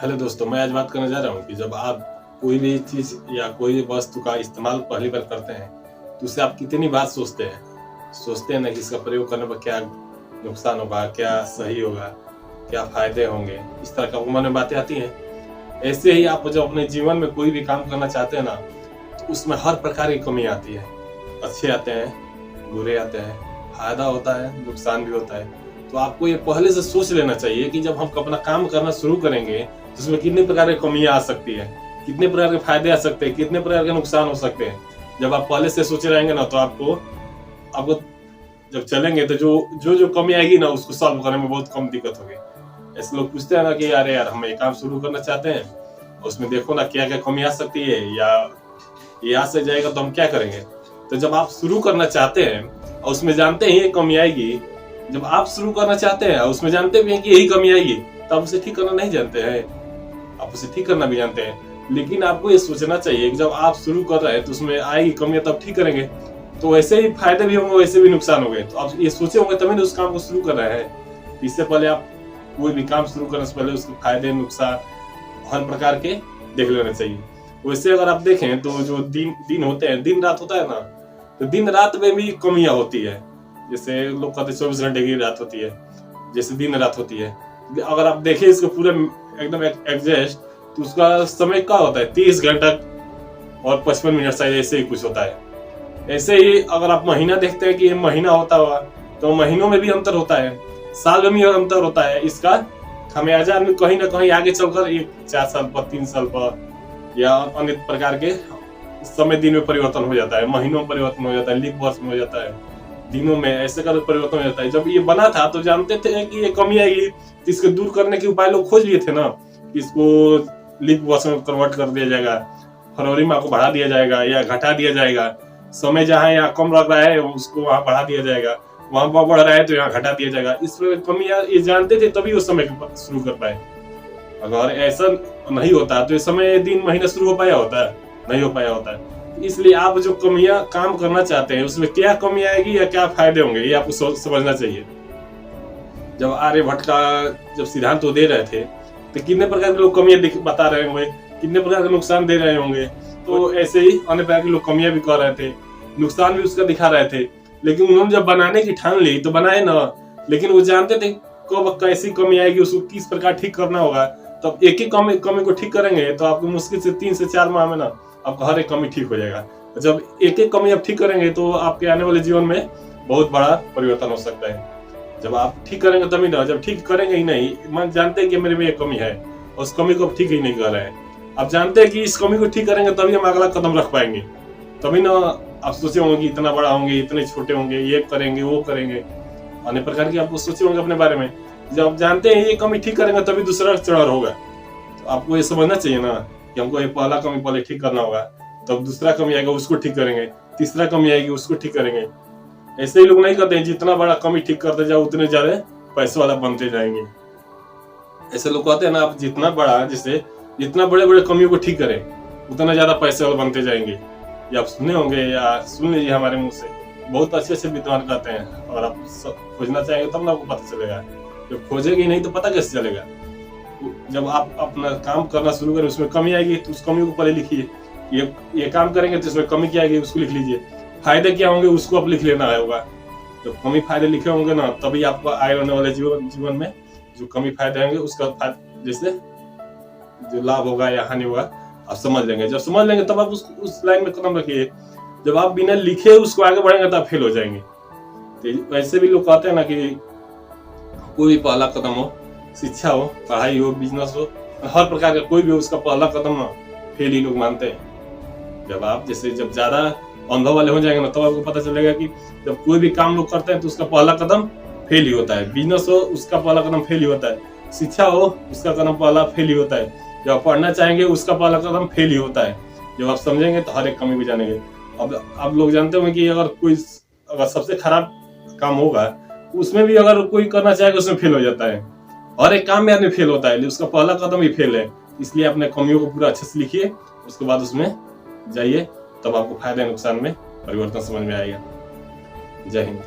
Hello दोस्तों, मैं आज बात करने जा रहा हूँ कि जब आप कोई भी चीज़ या कोई भी वस्तु का इस्तेमाल पहली बार करते हैं, तो उससे आप कितनी बार सोचते हैं। सोचते हैं ना कि इसका प्रयोग करने पर क्या नुकसान होगा, क्या सही होगा, क्या फ़ायदे होंगे, इस तरह का मन में बातें आती हैं। ऐसे ही आप जब अपने जीवन में कोई भी काम करना चाहते हैं ना, तो उसमें हर प्रकार की कमी आती है। अच्छे आते हैं, बुरे आते हैं, फ़ायदा होता है, नुकसान भी होता है। तो आपको ये पहले से सोच लेना चाहिए कि जब हम अपना काम करना शुरू करेंगे, तो उसमें कितने प्रकार की कमियां आ सकती है, कितने प्रकार के फायदे आ सकते हैं, कितने प्रकार के नुकसान हो सकते हैं। जब आप पहले से सोचे रहेंगे ना, तो आपको आपको जब चलेंगे तो जो कमी आएगी ना, उसको सॉल्व करने में बहुत कम दिक्कत होगी। ऐसे लोग पूछते हैं ना कि अरे यार, हम ये काम शुरू करना चाहते हैं, उसमें देखो ना क्या क्या कमी आ सकती है, या ये आ से जाएगा तो हम क्या करेंगे। तो जब आप शुरू करना चाहते हैं और उसमें जानते हैं ये कमी आएगी, जब आप शुरू करना चाहते हैं उसमें जानते भी हैं कि यही कमी आएगी, तो आप उसे ठीक करना नहीं जानते हैं, आप उसे ठीक करना भी जानते हैं। लेकिन आपको ये सोचना चाहिए कि जब आप शुरू कर रहे हैं तो उसमें आएगी कमियां, तब ठीक करेंगे। तो वैसे ही फायदे भी होंगे, वैसे भी नुकसान होंगे। तो आप ये सोचे होंगे तभी ना उस काम को शुरू कर रहे हैं। इससे पहले आप कोई भी काम शुरू करने से पहले उसके फायदे नुकसान हर प्रकार के देख लेना चाहिए। वैसे अगर आप देखें तो जो दिन होते हैं, दिन रात होता है ना, तो दिन रात में भी कमियां होती है। जैसे लोग कहते हैं 24 घंटे की रात होती है, जैसे दिन रात होती है। अगर आप देखें इसको पूरे एकदम एग्जैक्ट, तो उसका समय क्या होता है, 30 घंटा और 55 मिनट शायद, ऐसे ही कुछ होता है। ऐसे ही अगर आप महीना देखते हैं कि ये महीना होता हुआ, तो महीनों में भी अंतर होता है, साल में भी अंतर होता है। इसका खमियाजा में कहीं ना कहीं आगे चलकर 4 साल पर, 3 साल पर या अन्य प्रकार के समय दिन में परिवर्तन हो जाता है, महीनों में परिवर्तन हो जाता है, लीप वर्ष में हो जाता है, दिनों में ऐसे का परिवर्तन हो जाता है। जब ये बना था तो जानते थे कि ये कमी आएगी, तो इसको दूर करने के उपाय लोग खोज लिए थे ना। इसको लीप वर्ष में कन्वर्ट कर दिया जाएगा, फरवरी में आपको बढ़ा दिया जाएगा या घटा दिया जाएगा। समय जहाँ यहाँ कम लग रहा है उसको वहां बढ़ा दिया जाएगा, वहां बढ़ रहा है तो यहाँ घटा दिया जाएगा। इसमें कमियां ये जानते थे तभी उस समय शुरू कर पाए। अगर ऐसा नहीं होता तो ये समय दिन महीना शुरू हो पाया होता है, नहीं हो पाया होता है। इसलिए आप जो कमियां काम करना चाहते हैं उसमें क्या कमी आएगी या क्या फायदे होंगे, ये आपको समझना चाहिए। जब आर्यभट्ट का जब सिद्धांत वो दे रहे थे, तो कितने प्रकार के लोग कमियां बता रहे होंगे, कितने प्रकार के नुकसान दे रहे होंगे। तो ऐसे ही अन्य प्रकार के लोग कमियां भी कर रहे थे, नुकसान भी उसका दिखा रहे थे। लेकिन उन्होंने जब बनाने की ठान ली तो बनाए ना, लेकिन वो जानते थे कब कैसी कमी आएगी, उसको किस प्रकार ठीक करना होगा। तो एक एक कमी को ठीक करेंगे तो आपको मुश्किल से 3 से 4 माह में ना आपका हर एक कमी ठीक हो जाएगा। जब एक एक कमी आप ठीक करेंगे तो आपके आने वाले जीवन में बहुत बड़ा परिवर्तन हो सकता है। जब आप ठीक करेंगे तभी ना, जब ठीक करेंगे ही नहीं, मन जानते हैं कि मेरे में एक कमी है और उस कमी को आप ठीक ही नहीं कर रहे हैं। आप जानते हैं कि इस कमी को ठीक करेंगे तभी हम अगला कदम रख पाएंगे। तभी ना आप सोचे होंगे कि इतना बड़ा होंगे, इतने छोटे होंगे, ये करेंगे वो करेंगे, अन्य प्रकार की आपको सोचे होंगे अपने बारे में। जब आप जानते हैं ये कमी ठीक करेंगे तभी दूसरा चढ़ाव होगा। तो आपको ये समझना चाहिए ना कि हमको ये पहला कमी पहले ठीक करना होगा, तब दूसरा कमी आएगा उसको ठीक करेंगे, तीसरा कमी आएगी उसको ठीक करेंगे। ऐसे ही लोग नहीं करते हैं, जितना बड़ा कमी ठीक करते जाओ उतने ज्यादा पैसे वाला बनते जाएंगे। ऐसे लोग कहते हैं ना, आप जितना बड़ा, जैसे जितना बड़े बड़े कमियों को ठीक करें उतना ज्यादा पैसे वाला बनते जाएंगे। ये आप सुने होंगे या सुन लीजिए हमारे मुंह से, बहुत अच्छे से विद्वान कहते हैं। और आप खोजना चाहेंगे तब ना आपको पता चलेगा, जब खोजेगी नहीं तो पता कैसे चलेगा। जब आप अपना काम करना शुरू करें उसमें कमी आएगी तो उस कमी को पहले लिखिए। ये काम करेंगे तो इसमें कमी क्या आएगी उसको लिख लीजिए, फायदे क्या होंगे उसको आप लिख लेना होगा। जब कमी फायदे लिखे होंगे ना, तभी आपको आगे आने वाले जीवन में जो कमी फायदे होंगे उसका जैसे जो लाभ होगा या हानि होगा आप समझ लेंगे। जब समझ लेंगे तब आप उस लाइन में कदम रखिए। जब आप बिना लिखे उसको आगे बढ़ेंगे तब फेल हो जाएंगे। तो वैसे भी लोग कहते हैं ना कि कोई भी पहला कदम हो, शिक्षा हो, पढ़ाई हो, बिजनेस हो, हर प्रकार का कोई भी उसका पहला कदम ना फेल ही लोग मानते हैं। जब ज्यादा अनुभव वाले हो जाएंगे ना, तब आपको पता चलेगा कि जब कोई भी काम लोग करते हैं तो उसका पहला कदम फेल ही होता है। बिजनेस हो उसका पहला कदम फेल ही होता है, शिक्षा हो उसका कदम पहला फेल ही होता है, जब आप पढ़ना चाहेंगे उसका पहला कदम फेल ही होता है। जब आप समझेंगे तो हर एक कमी भी जानेंगे। अब आप लोग जानते होंगे कि अगर सबसे खराब काम होगा उसमें भी अगर कोई करना चाहेगा उसमें फेल हो जाता है। हर एक काम में आदमी फेल होता है, उसका पहला कदम ही फेल है। इसलिए अपने कमियों को पूरा अच्छे से लिखिए, उसके बाद उसमें जाइए, तब आपको फायदे नुकसान में परिवर्तन समझ में आएगा। जय हिंद।